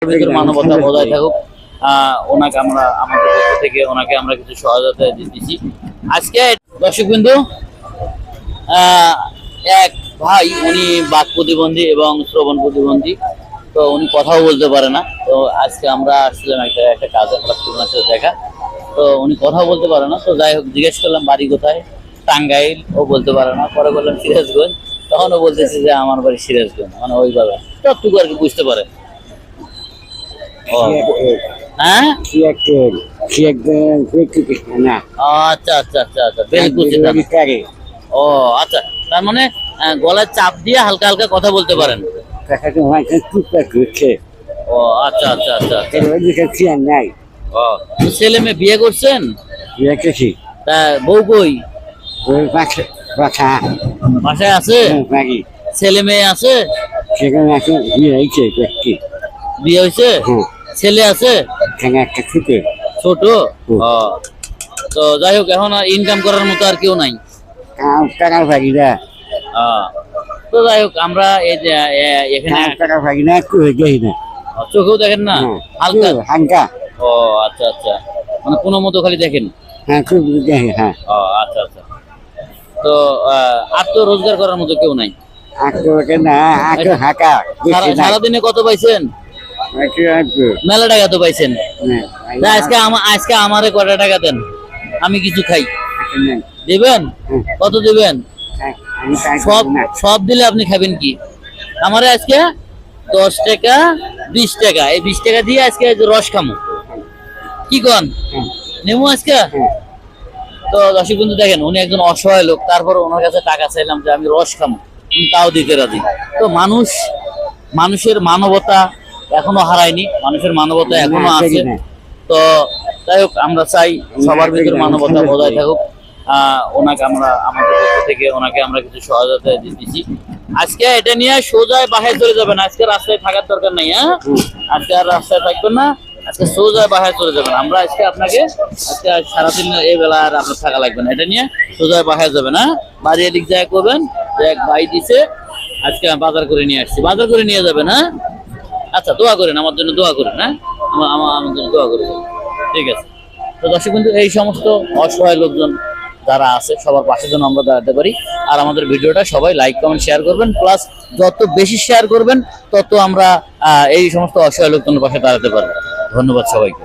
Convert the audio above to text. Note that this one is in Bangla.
ভিতর মানবতা বজায় থাকুক। ওনাকে আমরা আমাদের পক্ষ থেকে ওনাকে আমরা কিছু সহায়তা দিতেছি। আজকে দর্শকবৃন্দ, এক ভাই, উনি বাক প্রতিবন্ধী এবং শ্রবণ প্রতিবন্ধী, তো উনি কথাও বলতে পারে না। তো আজকে আমরা আসছিলাম একটা কাজে, দেখা, তো উনি কথাও বলতে পারে না। তো যাই হোক, জিজ্ঞেস করলাম বাড়ি কোথায়, টাঙ্গাইল, ও বলতে পারে না। পরে বললাম সিরাজগঞ্জ, তখন ও বলতেছে যে আমার বাড়ি সিরাজগঞ্জ, মানে ওইভাবে ততটুকু আর কি বুঝতে পারে। হ্যাঁ, আচ্ছা আচ্ছা আচ্ছা আচ্ছা, বেশ বুঝছি। ও আচ্ছা, তার মানে গলায় চাপ দিয়ে হালকা হালকা কথা বলতে পারেন। ও আচ্ছা আচ্ছা আচ্ছা, ও ছেলে মেয়ে বিয়ে করছেন? তা বউ কই? বাসায় আছে? ছেলে মেয়ে আছে? বিয়ে হয়েছে? ছেলে আছে? ছোট? তো যাই হোক, এখন ইনকাম করার মতো আর কেউ নাই। তো যাই হোক, আমরা এই যে এখানে চোখেও দেখেন না? হালকা। ও আচ্ছা আচ্ছা, মানে কোনো মতো খালি দেখেন? ও আচ্ছা আচ্ছা। তো আত্মরোজগার করার মতো কেউ নাই? সারাদিনে কত পাইছেন? মেলা টাকা তো পাইছেন। আজকে আমারে কটা টাকা দেন, আমি কিছু খাই। দিবেন? কত দিবেন? সব দিলে আপনি খাবেন কি? আমারে আজকে 10 টাকা 20 টাকা, এই 20 টাকা দিয়ে আজকে রস খামো, কি কন? নেমু আজকে। তো দর্শক বন্ধু দেখেন, উনি একজন অসহায় লোক, তারপর ওনার কাছে টাকা চাইলাম যে আমি রস খামো, তাও দিতে রাজি। তো মানুষের মানবতা এখনো হারায়নি, মানুষের মানবতা এখনো আছে। তো যাই হোক, আমরা চাই সবার ভিতরে মানবতা বজায় থাকুক। ওনাকে আমরা আমাদের পক্ষ থেকে ওনাকে আমরা কিছু সহায়তা দিতেছি। আজকে এটা নিয়ে সোজায় বাসায় চলে যাবেন, আজকে রাস্তায় থাকার দরকার নাই। হ্যাঁ, আজকে আর রাস্তায় থাকবেন না, আজকে সোজায় বাসায় চলে যাবেন। আমরা আজকে আপনাকে আজকে সারাদিন এই বেলা আর আপনার থাকা লাগবে না, এটা নিয়ে সোজায় বাসায় যাবেন। হ্যাঁ, বাড়ি এদিক যায় করবেন যে এক ভাই দিছে, আজকে বাজার করে নিয়ে আসছি, বাজার করে নিয়ে যাবেন। হ্যাঁ, আচ্ছা, দোয়া করেন আমার জন্য, দোয়া করেন। হ্যাঁ, আমার জন্য দোয়া করে দেবেন, ঠিক আছে? তো দর্শক বন্ধু, এই সমস্ত অসহায় লোকজন যারা আছে, সবার পাশে যেন আমরা দাঁড়াতে পারি। আর আমাদের ভিডিওটা সবাই লাইক কমেন্ট শেয়ার করবেন, প্লাস যত বেশি শেয়ার করবেন তত আমরা এই সমস্ত অসহায় লোকজনের পাশে দাঁড়াতে পারবো। ধন্যবাদ সবাইকে।